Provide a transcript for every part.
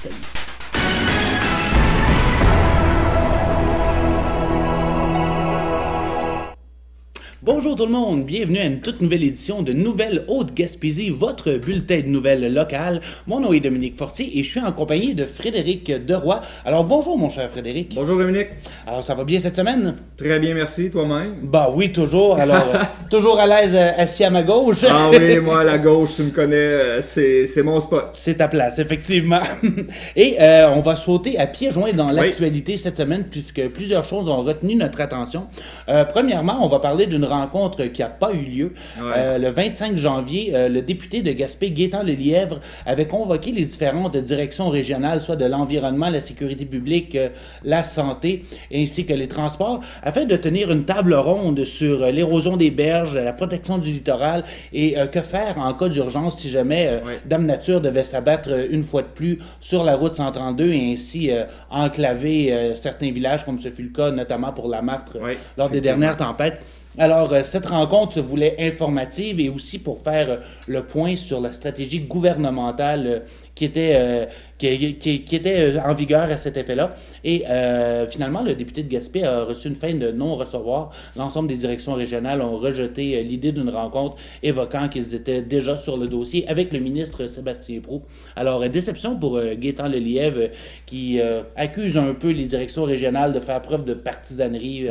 Salut! Bonjour tout le monde, bienvenue à une toute nouvelle édition de Nouvelles Haute-Gaspésie, votre bulletin de nouvelles locales. Mon nom est Dominique Fortier et je suis en compagnie de Frédéric Deroy. Alors bonjour mon cher Frédéric. Bonjour Dominique. Alors ça va bien cette semaine? Très bien, merci. Toi-même? Bah oui, toujours. Alors, toujours à l'aise assis à ma gauche. Ah oui, moi à la gauche, tu me connais, c'est mon spot. C'est ta place, effectivement. Et on va sauter à pieds joints dans l'actualité cette semaine puisque plusieurs choses ont retenu notre attention. Premièrement, on va parler d'une rencontre qui n'a pas eu lieu. Le 25 janvier, le député de Gaspé, Gaétan Lelièvre, avait convoqué les différentes directions régionales, soit de l'environnement, la sécurité publique, la santé, ainsi que les transports, afin de tenir une table ronde sur l'érosion des berges, la protection du littoral et que faire en cas d'urgence si jamais Dame Nature devait s'abattre une fois de plus sur la route 132 et ainsi enclaver certains villages, comme ce fut le cas notamment pour la Martre lors des dernières tempêtes. Alors, cette rencontre se voulait informative et aussi pour faire le point sur la stratégie gouvernementale qui était en vigueur à cet effet-là. Et finalement, le député de Gaspé a reçu une fin de non-recevoir. L'ensemble des directions régionales ont rejeté l'idée d'une rencontre évoquant qu'ils étaient déjà sur le dossier avec le ministre Sébastien Proulx. Alors, déception pour Gaétan Lelièvre qui accuse un peu les directions régionales de faire preuve de partisanerie.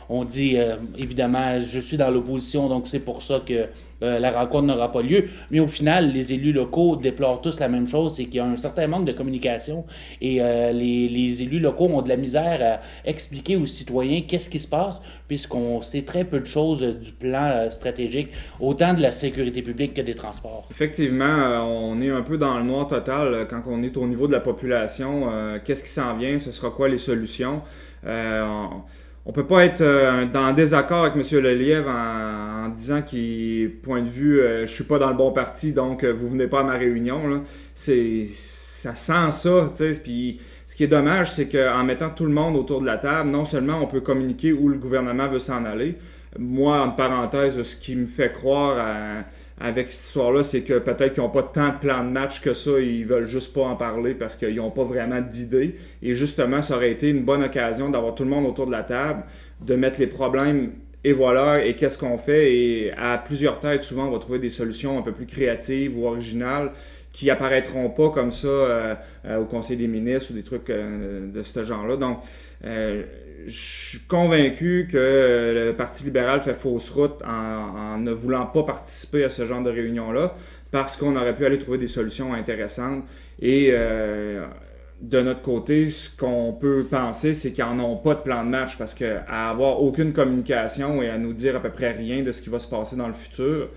On dit, évidemment, je suis dans l'opposition, donc c'est pour ça que la rencontre n'aura pas lieu. Mais au final, les élus locaux déplorent tous la même chose, c'est qu'il y a un certain manque de communication et les élus locaux ont de la misère à expliquer aux citoyens qu'est-ce qui se passe, puisqu'on sait très peu de choses du plan stratégique, autant de la sécurité publique que des transports. Effectivement, on est un peu dans le noir total quand on est au niveau de la population. Qu'est-ce qui s'en vient? Ce sera quoi les solutions? On peut pas être en désaccord avec M. Lelièvre en disant qu'il, point de vue, je suis pas dans le bon parti, donc vous venez pas à ma réunion. Là. Ça sent ça, tu sais. Puis ce qui est dommage, c'est qu'en mettant tout le monde autour de la table, non seulement on peut communiquer où le gouvernement veut s'en aller. Moi, en parenthèse, ce qui me fait croire avec cette histoire-là, c'est que peut-être qu'ils n'ont pas tant de plans de match que ça, ils veulent juste pas en parler parce qu'ils n'ont pas vraiment d'idées. Et justement, ça aurait été une bonne occasion d'avoir tout le monde autour de la table, de mettre les problèmes et voilà, et qu'est-ce qu'on fait. Et à plusieurs têtes, souvent, on va trouver des solutions un peu plus créatives ou originales qui apparaîtront pas comme ça au Conseil des ministres ou des trucs de ce genre-là. Donc, je suis convaincu que le Parti libéral fait fausse route en ne voulant pas participer à ce genre de réunion-là parce qu'on aurait pu aller trouver des solutions intéressantes. Et de notre côté, ce qu'on peut penser, c'est qu'ils n'en ont pas de plan de match parce qu'à avoir aucune communication et à nous dire à peu près rien de ce qui va se passer dans le futur,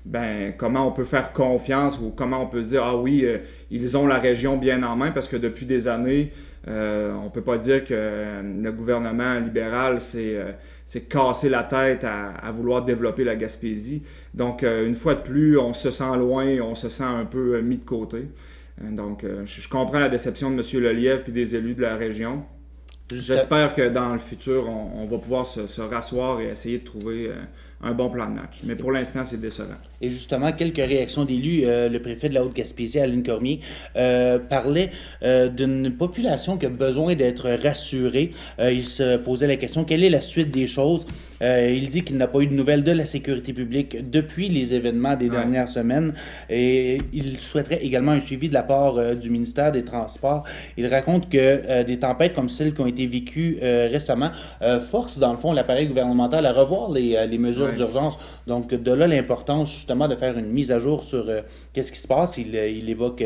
ben, comment on peut faire confiance ou comment on peut se dire « Ah oui, ils ont la région bien en main » parce que depuis des années, on ne peut pas dire que le gouvernement libéral s'est cassé la tête à vouloir développer la Gaspésie. Donc, une fois de plus, on se sent loin, on se sent un peu mis de côté. Donc, je comprends la déception de M. Lelièvre et des élus de la région. J'espère que dans le futur, on va pouvoir se rasseoir et essayer de trouver un bon plan de match. Mais pour l'instant, c'est décevant. Et justement, quelques réactions d'élus. Le préfet de la Haute-Gaspésie, Aline Cormier, parlait d'une population qui a besoin d'être rassurée. Il se posait la question, quelle est la suite des choses? Il dit qu'il n'a pas eu de nouvelles de la sécurité publique depuis les événements des dernières semaines. Et il souhaiterait également un suivi de la part du ministère des Transports. Il raconte que des tempêtes comme celles qui ont été vécues récemment forcent, dans le fond, l'appareil gouvernemental à revoir les mesures d'urgence. Donc, de là, l'importance, justement, de faire une mise à jour sur qu'est-ce qui se passe. Il évoque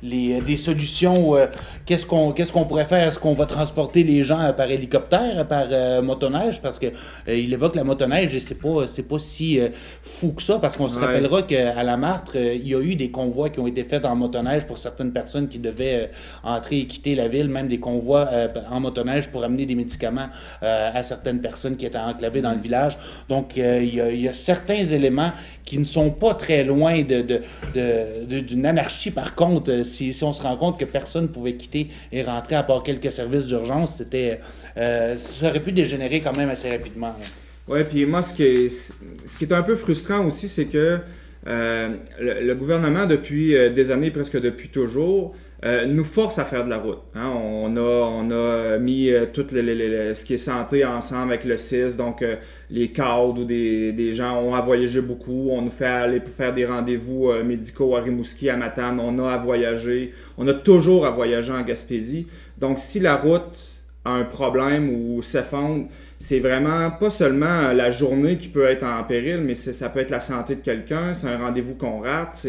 des solutions. Qu'est-ce qu'on pourrait faire? Est-ce qu'on va transporter les gens par hélicoptère, par motoneige? Parce que il évoque la motoneige et c'est pas si fou que ça, parce qu'on se rappellera qu'à la Martre, il y a eu des convois qui ont été faits en motoneige pour certaines personnes qui devaient entrer et quitter la ville, même des convois en motoneige pour amener des médicaments à certaines personnes qui étaient enclavées dans le village. Donc, il y a certains éléments qui ne sont pas très loin d'une anarchie. Par contre, si on se rend compte que personne ne pouvait quitter et rentrer à part quelques services d'urgence, ça aurait pu dégénérer quand même assez rapidement. Oui, puis moi, ce qui est un peu frustrant aussi, c'est que Le gouvernement, depuis des années, presque depuis toujours, nous force à faire de la route. Hein. On a mis tout ce qui est santé ensemble avec le CIS, donc les cadres ou des gens ont à voyager beaucoup. On nous fait aller faire des rendez-vous médicaux à Rimouski, à Matane. On a à voyager. On a toujours à voyager en Gaspésie. Donc, si la route a un problème ou s'effondre, c'est vraiment pas seulement la journée qui peut être en péril, mais ça peut être la santé de quelqu'un, c'est un rendez-vous qu'on rate,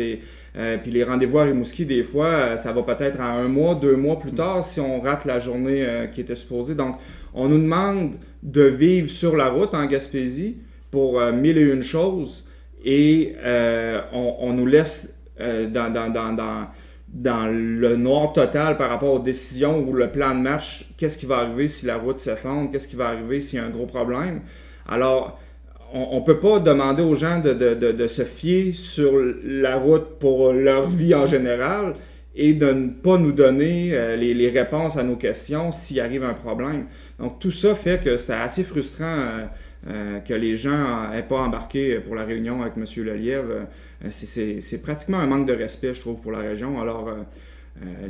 puis les rendez-vous à Rimouski, des fois, ça va peut-être à 1 mois, 2 mois plus tard si on rate la journée qui était supposée. Donc, on nous demande de vivre sur la route en Gaspésie pour 1001 choses et on nous laisse dans le noir total par rapport aux décisions ou le plan de match, qu'est-ce qui va arriver si la route s'effondre, qu'est-ce qui va arriver s'il y a un gros problème. Alors, on ne peut pas demander aux gens de se fier sur la route pour leur vie en général et de ne pas nous donner les réponses à nos questions s'il arrive un problème. Donc, tout ça fait que c'est assez frustrant que les gens n'aient pas embarqué pour la réunion avec M. Lelièvre. C'est pratiquement un manque de respect, je trouve, pour la région. Alors,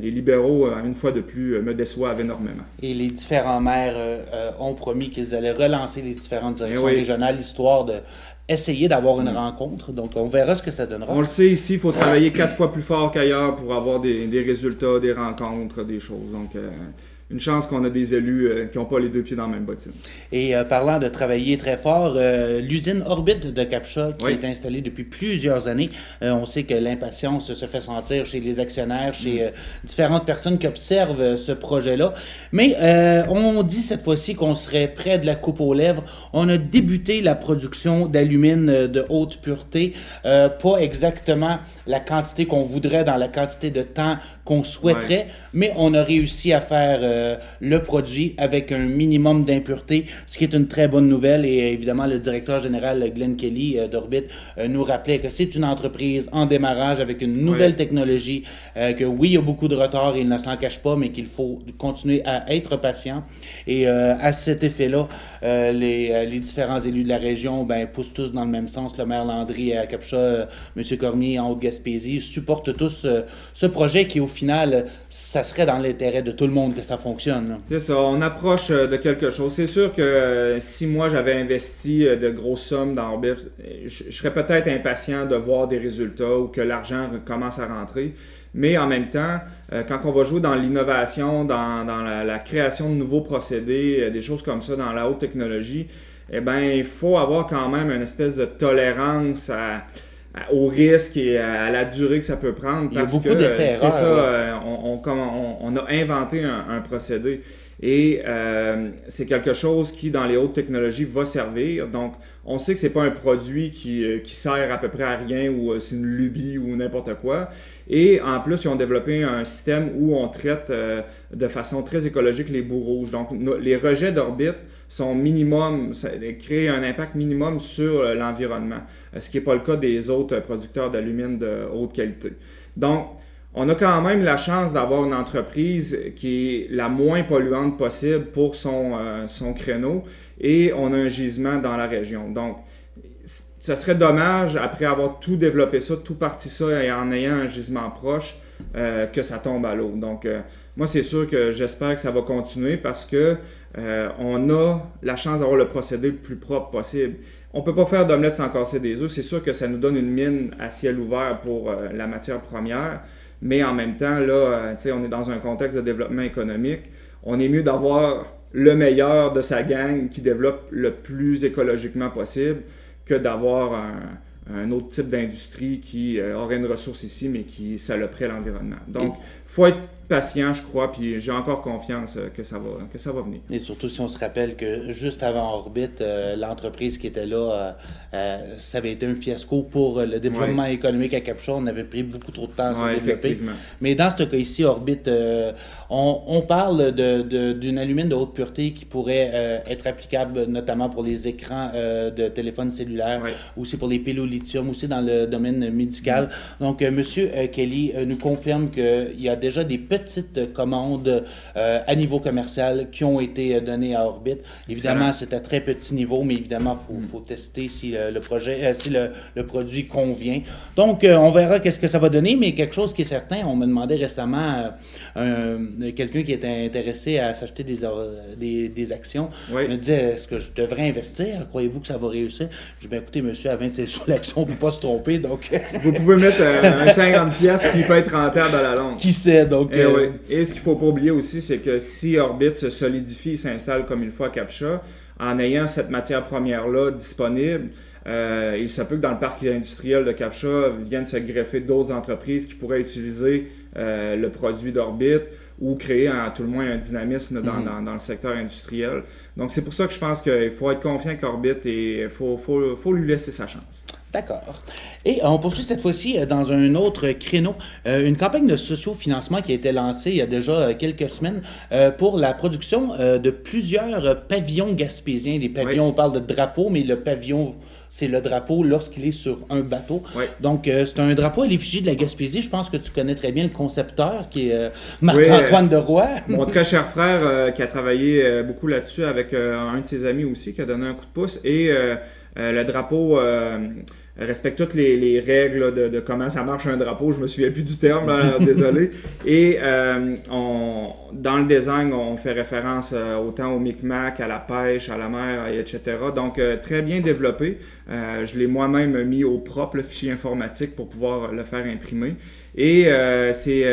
les libéraux, une fois de plus, me déçoivent énormément. Et les différents maires ont promis qu'ils allaient relancer les différentes directions régionales, histoire de essayer d'avoir une rencontre. Donc, on verra ce que ça donnera. On le sait, ici, il faut travailler 4 fois plus fort qu'ailleurs pour avoir des résultats, des rencontres, des choses. Donc, une chance qu'on a des élus qui n'ont pas les 2 pieds dans la même bottine. Et parlant de travailler très fort, l'usine Orbit de Capcha, qui est installée depuis plusieurs années, on sait que l'impatience se fait sentir chez les actionnaires, chez différentes personnes qui observent ce projet-là. Mais on dit cette fois-ci qu'on serait près de la coupe aux lèvres. On a débuté la production d'alumine de haute pureté, pas exactement la quantité qu'on voudrait dans la quantité de temps qu'on souhaiterait, mais on a réussi à faire le produit avec un minimum d'impureté, ce qui est une très bonne nouvelle. Et évidemment, le directeur général Glenn Kelly d'Orbit nous rappelait que c'est une entreprise en démarrage avec une nouvelle technologie, que oui, il y a beaucoup de retard, il ne s'en cache pas, mais qu'il faut continuer à être patient. Et à cet effet-là, les différents élus de la région poussent tous dans le même sens. Le maire Landry à Capcha, M. Cormier en Haute-Gaspésie, supportent tous ce projet qui, au final, ça serait dans l'intérêt de tout le monde que ça fonctionne. C'est ça, on approche de quelque chose. C'est sûr que si moi j'avais investi de grosses sommes dans Orbit, je serais peut-être impatient de voir des résultats ou que l'argent commence à rentrer. Mais en même temps, quand on va jouer dans l'innovation, dans la création de nouveaux procédés, des choses comme ça, dans la haute technologie, eh bien, il faut avoir quand même une espèce de tolérance au risque et à la durée que ça peut prendre. Parce que c'est ça, on a inventé un procédé. Et c'est quelque chose qui, dans les hautes technologies, va servir. Donc, on sait que c'est pas un produit qui sert à peu près à rien ou c'est une lubie ou n'importe quoi. Et en plus, ils ont développé un système où on traite de façon très écologique les boues rouges. Donc, les rejets d'Orbit sont minimum, ça crée un impact minimum sur l'environnement, ce qui n'est pas le cas des autres producteurs d'alumine de haute qualité. Donc, on a quand même la chance d'avoir une entreprise qui est la moins polluante possible pour son créneau et on a un gisement dans la région. Donc, ce serait dommage, après avoir tout développé ça, tout parti ça et en ayant un gisement proche, que ça tombe à l'eau. Donc, moi, c'est sûr que j'espère que ça va continuer parce que on a la chance d'avoir le procédé le plus propre possible. On ne peut pas faire d'omelette sans casser des œufs. C'est sûr que ça nous donne une mine à ciel ouvert pour la matière première. Mais en même temps, là, on est dans un contexte de développement économique. On est mieux d'avoir le meilleur de sa gang qui développe le plus écologiquement possible que d'avoir un autre type d'industrie qui aurait une ressource ici, mais qui saloperait l'environnement. Donc, il faut être patient, je crois, puis j'ai encore confiance que ça va venir. Et surtout si on se rappelle que juste avant Orbit, l'entreprise qui était là, ça avait été un fiasco pour le développement économique à Capcha. On avait pris beaucoup trop de temps à se développer. Effectivement. Mais dans ce cas ici, Orbit, on parle d'une alumine de haute pureté qui pourrait être applicable notamment pour les écrans de téléphones cellulaires, aussi pour les piles au lithium aussi dans le domaine médical. Donc, M. Kelly nous confirme qu'il y a déjà des petites commandes à niveau commercial qui ont été données à Orbit. Évidemment, c'est à très petit niveau, mais évidemment, il faut tester si le projet, si le produit convient. Donc, on verra qu'est-ce que ça va donner, mais quelque chose qui est certain, on me demandait récemment, quelqu'un qui était intéressé à s'acheter des actions, me disait, est-ce que je devrais investir? Croyez-vous que ça va réussir? Je dis, bien, écoutez, monsieur, à 26 sous l'action, on ne peut pas se tromper, donc... Vous pouvez mettre un 50$ qui peut être rentable à la longue. Qui sait, donc... Oui. Et ce qu'il ne faut pas oublier aussi, c'est que si Orbit se solidifie et s'installe comme il faut à Captcha, en ayant cette matière première-là disponible, il se peut que dans le parc industriel de Captcha viennent se greffer d'autres entreprises qui pourraient utiliser le produit d'Orbit ou créer à tout le moins un dynamisme dans le secteur industriel. Donc c'est pour ça que je pense qu'il faut être confiant qu'Orbit et il faut lui laisser sa chance. D'accord. Et on poursuit cette fois-ci dans un autre créneau, une campagne de sociofinancement qui a été lancée il y a déjà quelques semaines pour la production de plusieurs pavillons gaspésiens. Les pavillons, on parle de drapeau, mais le pavillon, c'est le drapeau lorsqu'il est sur un bateau. Donc, c'est un drapeau à l'effigie de la Gaspésie. Je pense que tu connais très bien le concepteur, qui est Marc-Antoine Deroy. Mon très cher frère qui a travaillé beaucoup là-dessus avec un de ses amis aussi, qui a donné un coup de pouce. Et le drapeau respecte toutes les règles de comment ça marche un drapeau. Je me souviens plus du terme, là, désolé. Et dans le design, on fait référence autant au micmac, à la pêche, à la mer, etc. Donc, très bien développé. Je l'ai moi-même mis au propre, le fichier informatique, pour pouvoir le faire imprimer. Et c'est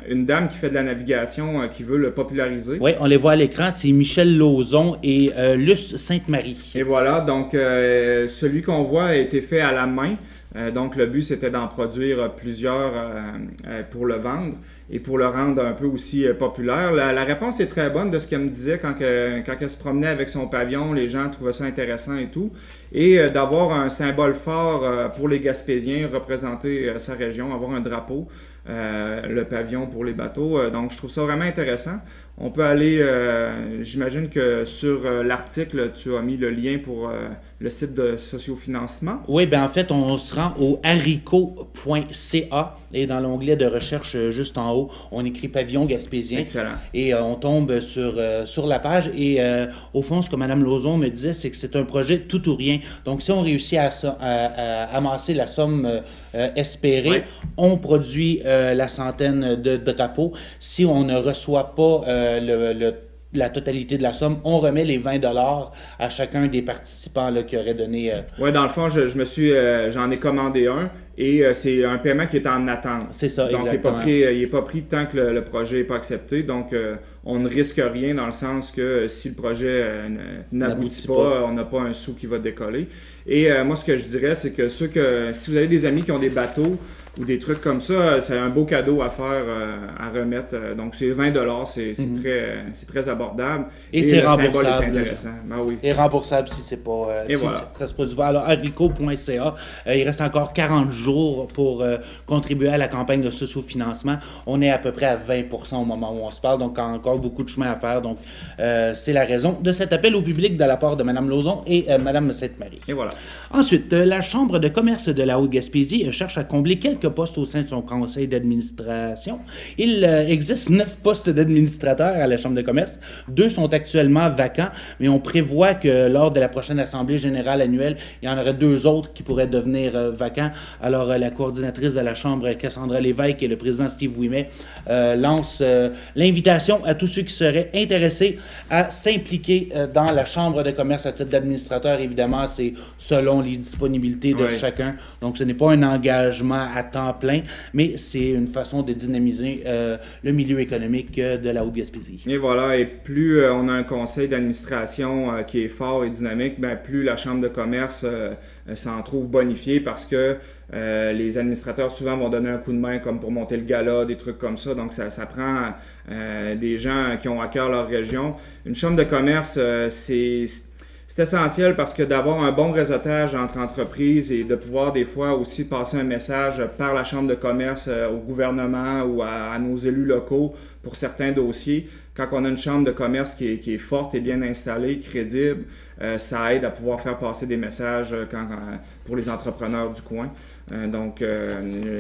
une dame qui fait de la navigation qui veut le populariser. Oui, on les voit à l'écran, c'est Michel Lauzon et Luce Sainte-Marie. Et voilà, donc celui qu'on voit a été fait à la main. Donc le but, c'était d'en produire plusieurs pour le vendre et pour le rendre un peu aussi populaire. La réponse est très bonne de ce qu'elle me disait quand elle se promenait avec son pavillon. Les gens trouvaient ça intéressant et tout. Et d'avoir un symbole fort pour les Gaspésiens, représenter sa région, avoir un drapeau, le pavillon pour les bateaux. Donc je trouve ça vraiment intéressant. On peut aller, j'imagine que sur l'article, tu as mis le lien pour le site de sociofinancement. Oui, bien en fait, on se rend au haricot.ca et dans l'onglet de recherche juste en haut, on écrit pavillon gaspésien. Excellent. Et on tombe sur la page et au fond, ce que Mme Lauzon me disait, c'est que c'est un projet tout ou rien. Donc si on réussit à amasser la somme espérée, on produit la centaine de drapeaux. Si on ne reçoit pas la totalité de la somme, on remet les 20 $ à chacun des participants là, qui aurait donné... Oui, dans le fond, j'en ai commandé un et c'est un paiement qui est en attente. C'est ça, donc, exactement. Donc, il n'est pas pris tant que le projet n'est pas accepté. Donc, on ne risque rien dans le sens que si le projet n'aboutit pas, on n'a pas un sou qui va décoller. Et moi, ce que je dirais, c'est que si vous avez des amis qui ont des bateaux, ou des trucs comme ça, c'est un beau cadeau à faire, à remettre. Donc, c'est 20 $, c'est très abordable. Et c'est remboursable. Le symbole est intéressant. Ben oui. Et remboursable si c'est pas... Et voilà. Ça se produit pas. Alors, haricot.ca, il reste encore 40 jours pour contribuer à la campagne de sociofinancement. On est à peu près à 20% au moment où on se parle, donc encore beaucoup de chemin à faire. Donc, c'est la raison de cet appel au public de la part de Mme Lauzon et Mme Sainte-Marie. Et voilà. Ensuite, la Chambre de commerce de la Haute-Gaspésie cherche à combler quelques postes au sein de son conseil d'administration. Il existe 9 postes d'administrateurs à la Chambre de commerce. 2 sont actuellement vacants, mais on prévoit que lors de la prochaine Assemblée générale annuelle, il y en aurait 2 autres qui pourraient devenir vacants. Alors, la coordinatrice de la Chambre, Cassandra Lévesque, et le président Steve Ouimet lancent l'invitation à tous ceux qui seraient intéressés à s'impliquer dans la Chambre de commerce à titre d'administrateur. Évidemment, c'est selon les disponibilités de chacun. Donc, ce n'est pas un engagement à temps plein, mais c'est une façon de dynamiser le milieu économique de la Haute-Gaspésie. Et voilà, et plus on a un conseil d'administration qui est fort et dynamique, ben, plus la Chambre de commerce s'en trouve bonifiée parce que les administrateurs souvent vont donner un coup de main comme pour monter le gala, des trucs comme ça. Donc ça prend des gens qui ont à cœur leur région. Une Chambre de commerce, c'est essentiel parce que d'avoir un bon réseautage entre entreprises et de pouvoir des fois aussi passer un message par la Chambre de commerce au gouvernement ou à nos élus locaux pour certains dossiers, quand on a une chambre de commerce qui est forte et bien installée, crédible, ça aide à pouvoir faire passer des messages pour les entrepreneurs du coin. Donc,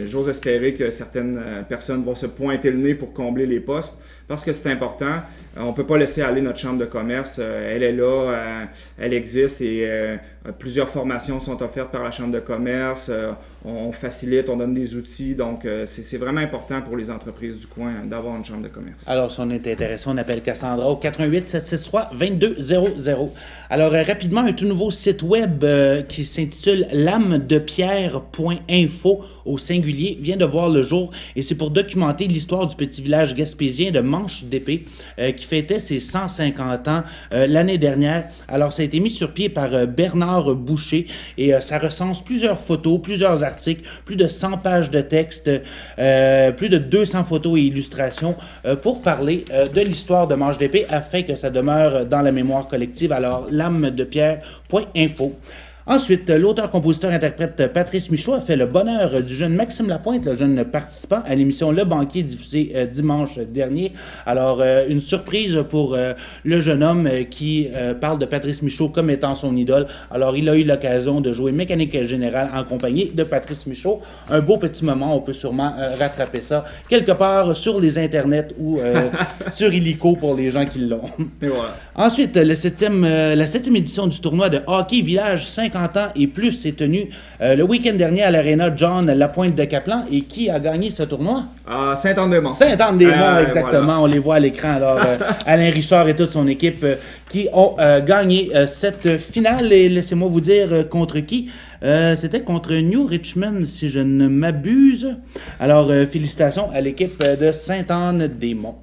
j'ose espérer que certaines personnes vont se pointer le nez pour combler les postes parce que c'est important. On ne peut pas laisser aller notre chambre de commerce. Elle est là, elle existe et plusieurs formations sont offertes par la chambre de commerce. On facilite, on donne des outils. Donc, c'est vraiment important pour les entreprises du coin d'avoir une chambre de commerce. Alors, si on est intéressé, on appelle Cassandra au 418-763-2200. Alors, rapidement, un tout nouveau site web qui s'intitule lamedepierre.info au singulier vient de voir le jour et c'est pour documenter l'histoire du petit village gaspésien de Manche d'Épée qui fêtait ses 150 ans l'année dernière. Alors, ça a été mis sur pied par Bernard Boucher et ça recense plusieurs photos, plusieurs articles, plus de 100 pages de texte, plus de 200 photos et illustrations pour parler de l'histoire de Manche d'Épée afin que ça demeure dans la mémoire collective. Alors, lamedepierre.info. Ensuite, l'auteur-compositeur-interprète Patrice Michaud a fait le bonheur du jeune Maxime Lapointe, le jeune participant à l'émission Le Banquier diffusée dimanche dernier. Alors, une surprise pour le jeune homme qui parle de Patrice Michaud comme étant son idole. Alors, il a eu l'occasion de jouer Mécanique Générale en compagnie de Patrice Michaud. Un beau petit moment, on peut sûrement rattraper ça quelque part sur les internets ou sur Illico pour les gens qui l'ont. Et voilà. Ensuite, la septième édition du tournoi de hockey Village 50 ans et plus s'est tenue le week-end dernier à l'Arena John Lapointe de Caplan. Et qui a gagné ce tournoi? Saint-Anne-des-Monts. Saint-Anne-des-Monts, exactement. Voilà. On les voit à l'écran. Alors, Alain Richard et toute son équipe qui ont gagné cette finale. Et laissez-moi vous dire contre qui. C'était contre New Richmond, si je ne m'abuse. Alors, félicitations à l'équipe de Saint-Anne-des-Monts.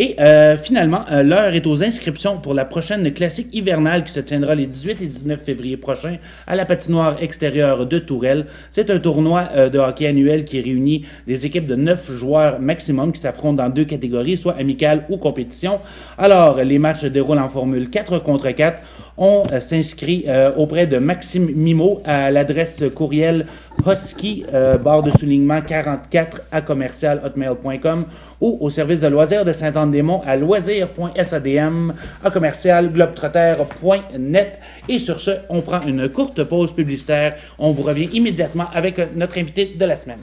Et finalement, l'heure est aux inscriptions pour la prochaine classique hivernale qui se tiendra les 18 et 19 février prochains à la patinoire extérieure de Tourelle. C'est un tournoi de hockey annuel qui réunit des équipes de 9 joueurs maximum qui s'affrontent dans 2 catégories, soit amicale ou compétition. Alors, les matchs se déroulent en formule 4 contre 4. On s'inscrit auprès de Maxime Mimo à l'adresse courriel husky, barre de soulignement 44 à commercial@hotmail.com ou au service de loisirs de Saint-Anne-des-Monts à loisirs.sadm à commercial-globetrotter.net. Et sur ce, on prend une courte pause publicitaire. On vous revient immédiatement avec notre invité de la semaine.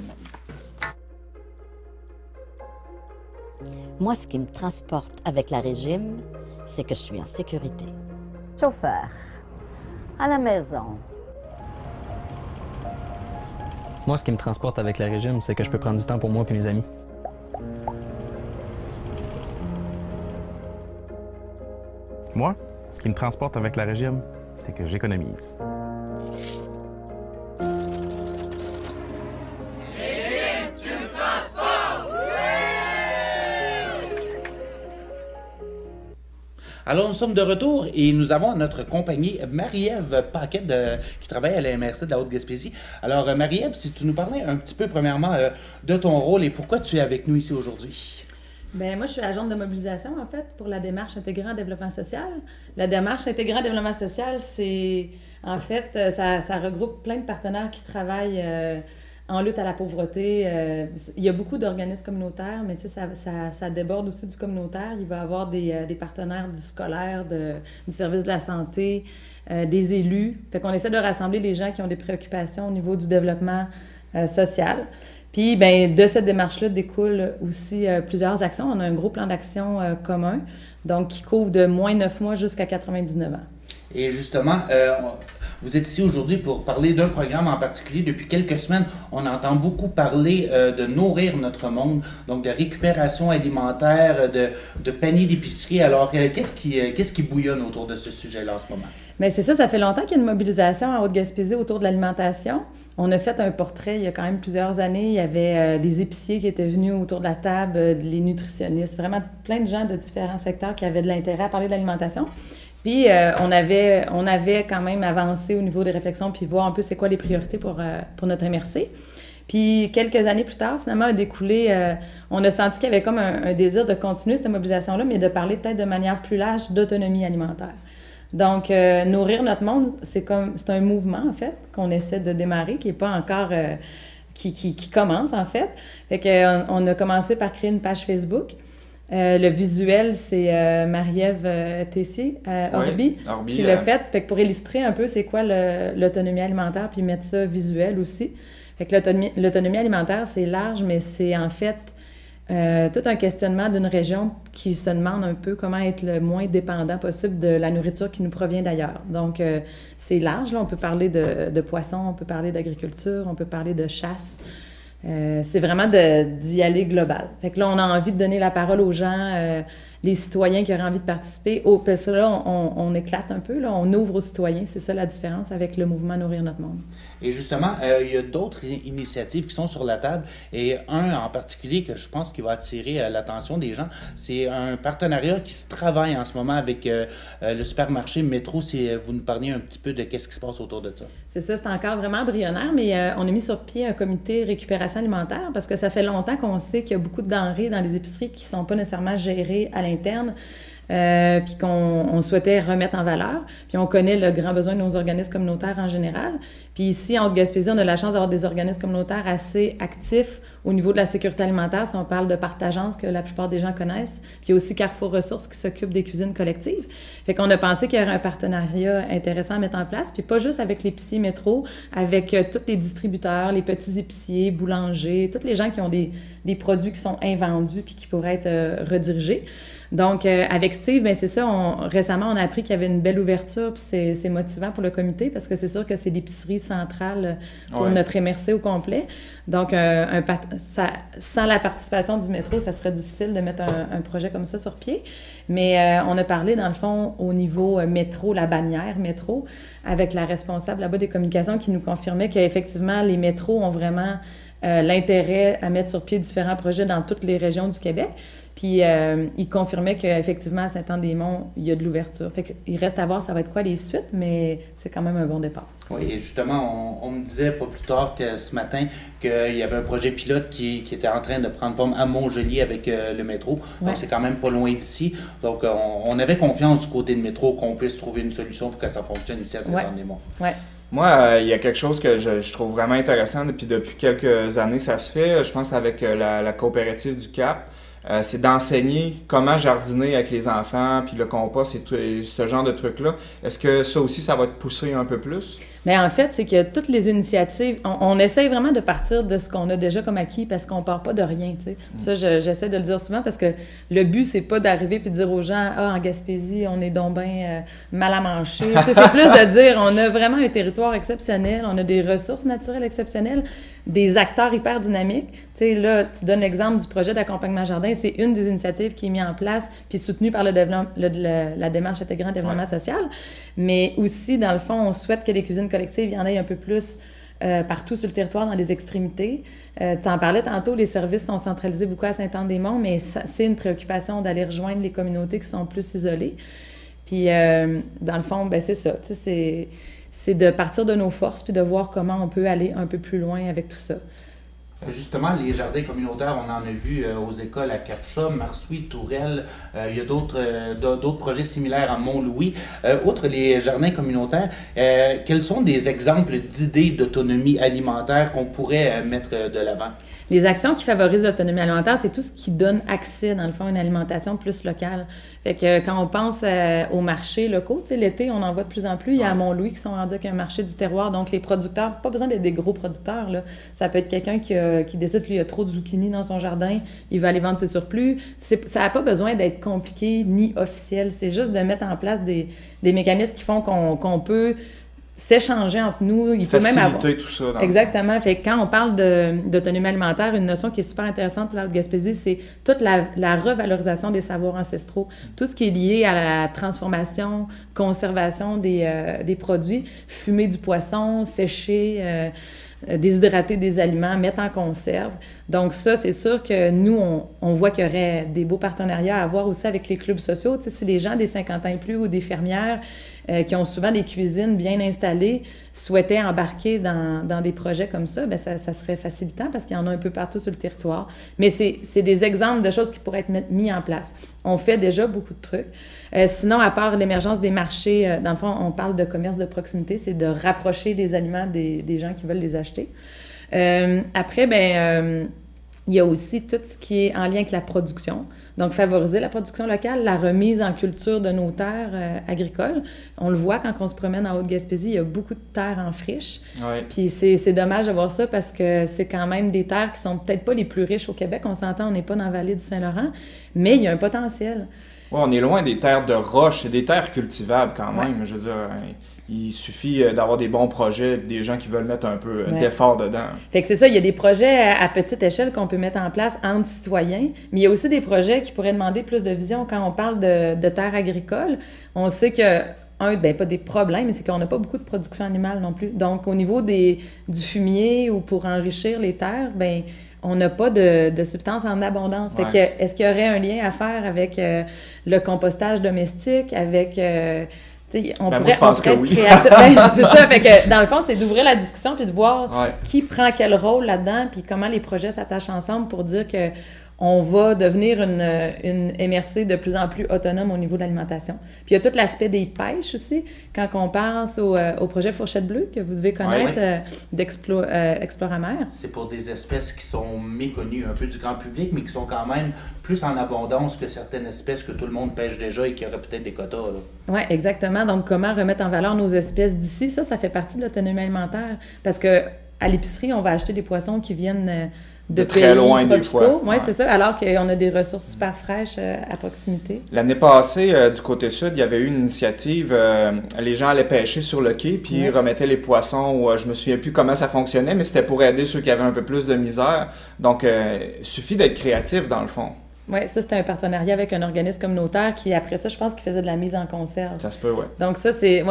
Moi, ce qui me transporte avec la régime, c'est que je suis en sécurité. Chauffeur, à la maison. Moi, ce qui me transporte avec le régime, c'est que je peux prendre du temps pour moi et mes amis. Moi, ce qui me transporte avec le régime, c'est que j'économise. Alors, nous sommes de retour et nous avons à notre compagnie Marie-Ève Paquet qui travaille à la MRC de la Haute-Gaspésie. Alors, Marie-Ève, si tu nous parlais un petit peu, premièrement, de ton rôle et pourquoi tu es avec nous ici aujourd'hui. Bien, moi, je suis agente de mobilisation, en fait, pour la démarche intégrée en développement social. La démarche intégrée en développement social, c'est, en fait, ça regroupe plein de partenaires qui travaillent en lutte à la pauvreté. Il y a beaucoup d'organismes communautaires, mais tu sais, ça déborde aussi du communautaire. Il va y avoir des partenaires du scolaire, du service de la santé, des élus. Fait qu'on essaie de rassembler les gens qui ont des préoccupations au niveau du développement social. Puis, bien, de cette démarche-là découlent aussi plusieurs actions. On a un gros plan d'action commun, donc qui couvre de moins 9 mois jusqu'à 99 ans. Et justement, vous êtes ici aujourd'hui pour parler d'un programme en particulier. Depuis quelques semaines, on entend beaucoup parler de nourrir notre monde, donc de récupération alimentaire, de panier d'épicerie. Alors, qu'est-ce qui bouillonne autour de ce sujet-là en ce moment? Bien, c'est ça fait longtemps qu'il y a une mobilisation en Haute-Gaspésie autour de l'alimentation. On a fait un portrait il y a quand même plusieurs années. Il y avait des épiciers qui étaient venus autour de la table, les nutritionnistes, vraiment plein de gens de différents secteurs qui avaient de l'intérêt à parler de l'alimentation. Puis, on avait quand même avancé au niveau des réflexions puis voir un peu c'est quoi les priorités pour notre MRC. Puis, quelques années plus tard, finalement, a découlé, on a senti qu'il y avait comme un désir de continuer cette mobilisation-là, mais de parler peut-être de manière plus large d'autonomie alimentaire. Donc, nourrir notre monde, c'est un mouvement, en fait, qu'on essaie de démarrer, qui n'est pas encore... qui commence, en fait. Fait qu'on a commencé par créer une page Facebook. Le visuel, c'est Marie-Ève Tessier, Orbi, qui l'a fait. Fait que pour illustrer un peu c'est quoi l'autonomie alimentaire, puis mettre ça visuel aussi. Fait que l'autonomie alimentaire, c'est large, mais c'est en fait tout un questionnement d'une région qui se demande un peu comment être le moins dépendant possible de la nourriture qui nous provient d'ailleurs. Donc, c'est large. Là. On peut parler de poissons, on peut parler d'agriculture, on peut parler de chasse. C'est vraiment d'y aller global. Fait que là, on a envie de donner la parole aux gens, les citoyens qui auraient envie de participer. Parce que là, on éclate un peu, là, on ouvre aux citoyens. C'est ça la différence avec le mouvement Nourrir notre monde. Et justement, il y a d'autres initiatives qui sont sur la table. Et un en particulier que je pense qui va attirer l'attention des gens, c'est un partenariat qui se travaille en ce moment avec le supermarché Métro. Si vous nous parliez un petit peu de qu'est-ce qui se passe autour de ça. C'est ça, c'est encore vraiment embryonnaire, mais on a mis sur pied un comité récupération alimentaire parce que ça fait longtemps qu'on sait qu'il y a beaucoup de denrées dans les épiceries qui ne sont pas nécessairement gérées à l'interne. Puis qu'on souhaitait remettre en valeur. Puis on connaît le grand besoin de nos organismes communautaires en général. Puis ici, en Haute-Gaspésie, on a la chance d'avoir des organismes communautaires assez actifs au niveau de la sécurité alimentaire, si on parle de Partageance, que la plupart des gens connaissent. Puis il y a aussi Carrefour Ressources qui s'occupe des cuisines collectives. Fait qu'on a pensé qu'il y aurait un partenariat intéressant à mettre en place, puis pas juste avec l'épicier Métro, avec tous les distributeurs, les petits épiciers, boulangers, tous les gens qui ont des produits qui sont invendus puis qui pourraient être redirigés. Donc, avec Steve, bien, c'est ça, récemment, on a appris qu'il y avait une belle ouverture, puis c'est motivant pour le comité, parce que c'est sûr que c'est l'épicerie centrale pour notre MRC au complet. Donc, sans la participation du métro, ça serait difficile de mettre un projet comme ça sur pied. Mais on a parlé, dans le fond, au niveau métro, la bannière métro, avec la responsable là-bas des communications qui nous confirmait qu'effectivement, les métros ont vraiment l'intérêt à mettre sur pied différents projets dans toutes les régions du Québec. Puis, il confirmait qu'effectivement, à Saint-Anne-des-Monts, il y a de l'ouverture. Fait qu'il reste à voir ça va être quoi les suites, mais c'est quand même un bon départ. Oui, et justement, on me disait pas plus tard que ce matin qu'il y avait un projet pilote qui était en train de prendre forme à Montjoliet avec le métro. Donc, c'est quand même pas loin d'ici. Donc, on avait confiance du côté de métro qu'on puisse trouver une solution pour que ça fonctionne ici à Saint-Anne-des-Monts. Ouais. Moi, il y a quelque chose que je trouve vraiment intéressant depuis quelques années, ça se fait, je pense, avec la coopérative du Cap. C'est d'enseigner comment jardiner avec les enfants, puis le compost et ce genre de trucs-là. Est-ce que ça aussi, ça va te pousser un peu plus? Bien, en fait, c'est que toutes les initiatives, on essaye vraiment de partir de ce qu'on a déjà comme acquis parce qu'on part pas de rien, tu sais. Ça, j'essaie de le dire souvent parce que le but, c'est pas d'arriver puis de dire aux gens « Ah, en Gaspésie, on est donc bien mal à manger. » C'est plus de dire « On a vraiment un territoire exceptionnel, on a des ressources naturelles exceptionnelles, des acteurs hyper dynamiques. » Tu sais, là, tu donnes l'exemple du projet d'accompagnement jardin, c'est une des initiatives qui est mise en place puis soutenue par la démarche intégrante développement social. Mais aussi, dans le fond, on souhaite que les cuisines collectives, il y en ait un peu plus partout sur le territoire, dans les extrémités. Tu en parlais tantôt, les services sont centralisés beaucoup à Saint-Anne-des-Monts, mais c'est une préoccupation d'aller rejoindre les communautés qui sont plus isolées. Puis, dans le fond, ben c'est ça. C'est de partir de nos forces puis de voir comment on peut aller un peu plus loin avec tout ça. Justement, les jardins communautaires, on en a vu aux écoles à Capcha, Marsouis, Tourelle. Il y a d'autres projets similaires à Mont-Louis. Outre les jardins communautaires, quels sont des exemples d'idées d'autonomie alimentaire qu'on pourrait mettre de l'avant? Les actions qui favorisent l'autonomie alimentaire, c'est tout ce qui donne accès, dans le fond, à une alimentation plus locale. Fait que quand on pense aux marchés locaux, tu sais, l'été, on en voit de plus en plus. Il y a à Mont-Louis qui sont rendus avec un marché du terroir. Donc, les producteurs, pas besoin d'être des gros producteurs, là. Ça peut être quelqu'un qui décide qu'il y a trop de zucchini dans son jardin, il va aller vendre ses surplus. Ça n'a pas besoin d'être compliqué ni officiel. C'est juste de mettre en place des mécanismes qui font qu'on peut s'échanger entre nous. Il faut même avoir... tout ça. Exactement. Fait que quand on parle d'autonomie alimentaire, une notion qui est super intéressante pour la Haute-Gaspésie, c'est toute la revalorisation des savoirs ancestraux. Tout ce qui est lié à la transformation, conservation des produits, fumer du poisson, sécher, déshydrater des aliments, mettre en conserve. Donc ça, c'est sûr que nous, on voit qu'il y aurait des beaux partenariats à avoir aussi avec les clubs sociaux. Tu sais, si les gens des 50 ans et plus ou des fermières qui ont souvent des cuisines bien installées souhaitaient embarquer dans des projets comme ça, bien, ça serait facilitant parce qu'il y en a un peu partout sur le territoire. Mais c'est des exemples de choses qui pourraient être mis en place. On fait déjà beaucoup de trucs. Sinon, à part l'émergence des marchés, dans le fond, on parle de commerce de proximité, c'est de rapprocher les aliments des gens qui veulent les acheter. Après, bien... Il y a aussi tout ce qui est en lien avec la production. Donc, favoriser la production locale, la remise en culture de nos terres agricoles. On le voit quand on se promène en Haute-Gaspésie, il y a beaucoup de terres en friche. Ouais. Puis c'est dommage de voir ça parce que c'est quand même des terres qui sont peut-être pas les plus riches au Québec. On s'entend, on n'est pas dans la vallée du Saint-Laurent, mais il y a un potentiel. Ouais, on est loin des terres de roche, c'est des terres cultivables quand même. Je veux dire, il suffit d'avoir des bons projets, des gens qui veulent mettre un peu d'effort dedans. Fait que c'est ça, il y a des projets à petite échelle qu'on peut mettre en place entre citoyens, mais il y a aussi des projets qui pourraient demander plus de vision quand on parle de terres agricoles. On sait que pas des problèmes, mais c'est qu'on n'a pas beaucoup de production animale non plus. Donc, au niveau du fumier ou pour enrichir les terres, on n'a pas de substances en abondance. Fait que, est-ce qu'il y aurait un lien à faire avec le compostage domestique, avec... on pourrait être créatif. C'est ça, fait que dans le fond, c'est d'ouvrir la discussion puis de voir qui prend quel rôle là-dedans puis comment les projets s'attachent ensemble pour dire que on va devenir une MRC de plus en plus autonome au niveau de l'alimentation. Puis il y a tout l'aspect des pêches aussi, quand on pense au projet Fourchette Bleue, que vous devez connaître, d'Exploramer. C'est pour des espèces qui sont méconnues un peu du grand public, mais qui sont quand même plus en abondance que certaines espèces que tout le monde pêche déjà et qui auraient peut-être des quotas. Oui, exactement. Donc, comment remettre en valeur nos espèces d'ici, ça fait partie de l'autonomie alimentaire. Parce que à l'épicerie, on va acheter des poissons qui viennent... de très loin des fois. Oui, c'est ça, alors qu'on a des ressources super fraîches à proximité. L'année passée, du côté sud, il y avait eu une initiative, les gens allaient pêcher sur le quai, puis ils remettaient les poissons, je me souviens plus comment ça fonctionnait, mais c'était pour aider ceux qui avaient un peu plus de misère. Donc, il suffit d'être créatif, dans le fond. Oui, ça, c'était un partenariat avec un organisme communautaire qui, après ça, je pense qu'il faisait de la mise en conserve. Ça se peut, oui. Donc ça, c'est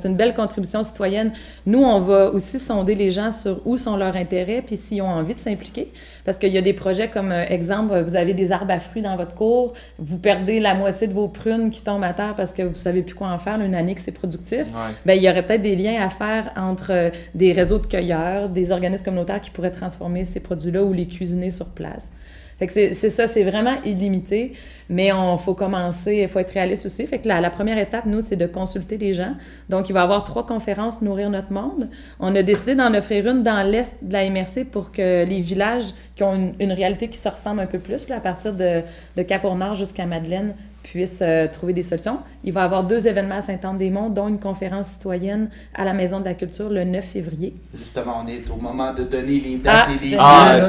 une belle contribution citoyenne. Nous, on va aussi sonder les gens sur où sont leurs intérêts puis s'ils ont envie de s'impliquer. Parce qu'il y a des projets comme, exemple, vous avez des arbres à fruits dans votre cour, vous perdez la moitié de vos prunes qui tombent à terre parce que vous ne savez plus quoi en faire une année que c'est productif. Bien, il y aurait peut-être des liens à faire entre des réseaux de cueilleurs, des organismes communautaires qui pourraient transformer ces produits-là ou les cuisiner sur place. Fait que c'est ça, c'est vraiment illimité, mais il faut commencer, il faut être réaliste aussi. Fait que la première étape, nous, c'est de consulter les gens. Donc, il va y avoir 3 conférences « Nourrir notre monde ». On a décidé d'en offrir une dans l'est de la MRC pour que les villages qui ont une réalité qui se ressemble un peu plus, là, à partir de Cap-au-Nord jusqu'à Madeleine, puissent trouver des solutions. Il va y avoir 2 événements à Sainte-Anne-des-Monts, dont une conférence citoyenne à la Maison de la Culture le 9 février. Justement, on est au moment de donner les dates et les...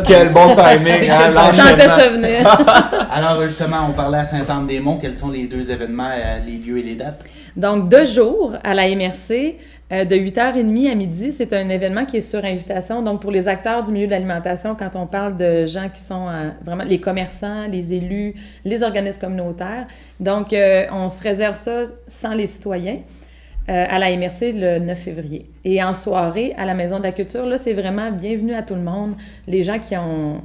Quel bon timing, hein, l'enchaînement. Ça venir. Alors, justement, on parlait à Sainte-Anne-des-Monts. Quels sont les 2 événements, les lieux et les dates? Donc, 2 jours à la MRC, de 8h30 à midi. C'est un événement qui est sur invitation. Donc, pour les acteurs du milieu de l'alimentation, quand on parle de gens qui sont vraiment les commerçants, les élus, les organismes communautaires. Donc, on se réserve ça sans les citoyens à la MRC le 9 février. Et en soirée, à la Maison de la Culture, là, c'est vraiment bienvenue à tout le monde. Les gens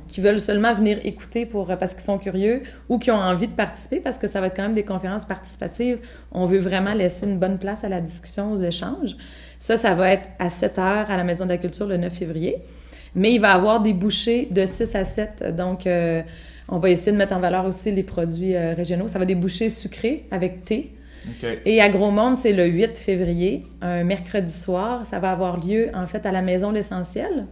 qui veulent seulement venir écouter parce qu'ils sont curieux ou qui ont envie de participer, parce que ça va être quand même des conférences participatives. On veut vraiment laisser une bonne place à la discussion, aux échanges. Ça va être à 7h à la Maison de la Culture le 9 février. Mais il va y avoir des bouchées de 6 à 7. Donc, on va essayer de mettre en valeur aussi les produits régionaux. Ça va être des bouchées sucrées avec thé. Okay. Et à Gros-Monde, c'est le 8 février, un mercredi soir. Ça va avoir lieu, en fait, à la Maison L'Essentiel,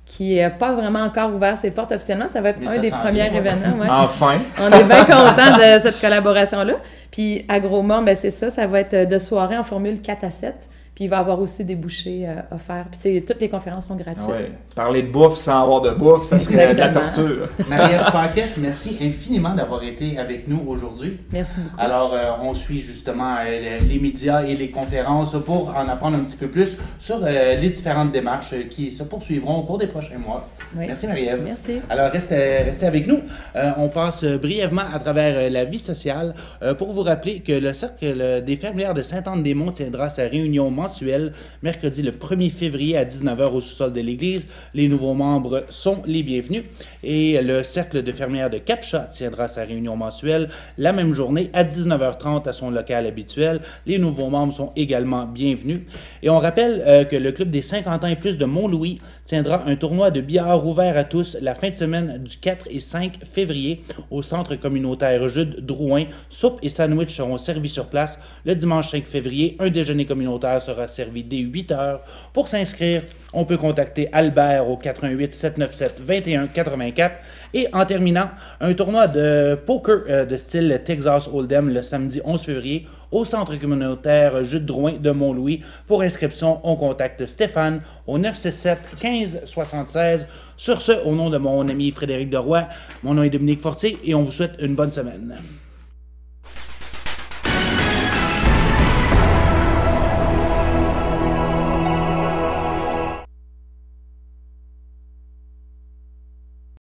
qui n'a pas vraiment encore ouvert ses portes officiellement. Ça va être un des premiers événements. Ouais. Enfin! On est bien contents de cette collaboration-là. Puis à Gros-Monde, ben c'est ça va être de soirée en formule 4 à 7. Puis il va y avoir aussi des bouchées offerts. Puis toutes les conférences sont gratuites. Ah ouais. Parler de bouffe sans avoir de bouffe, ça serait de la torture. Marie-Ève Paquette, merci infiniment d'avoir été avec nous aujourd'hui. Merci beaucoup. Alors, on suit justement les médias et les conférences pour en apprendre un petit peu plus sur les différentes démarches qui se poursuivront au cours des prochains mois. Oui. Merci Marie-Ève. Merci. Alors, restez avec nous. On passe brièvement à travers la vie sociale pour vous rappeler que le Cercle des fermières de Sainte-Anne-des-Monts tiendra sa réunion mensuelle mercredi le 1er février à 19h au sous-sol de l'église. Les nouveaux membres sont les bienvenus. Et le Cercle de fermières de Cap-Chat tiendra sa réunion mensuelle la même journée à 19h30 à son local habituel. Les nouveaux membres sont également bienvenus. Et on rappelle que le Club des 50 ans et plus de Mont-Louis tiendra un tournoi de billard ouvert à tous la fin de semaine du 4 et 5 février au centre communautaire Jude Drouin. Soupe et sandwich seront servis sur place. Le dimanche 5 février, un déjeuner communautaire sera sera servi dès 8 heures. Pour s'inscrire, on peut contacter Albert au 88 797 21 84. Et en terminant, un tournoi de poker de style Texas Hold'em le samedi 11 février au centre communautaire Jules Drouin de Mont-Louis. Pour inscription, on contacte Stéphane au 967 15 76. Sur ce, au nom de mon ami Frédéric Deroy, mon nom est Dominique Fortier et on vous souhaite une bonne semaine.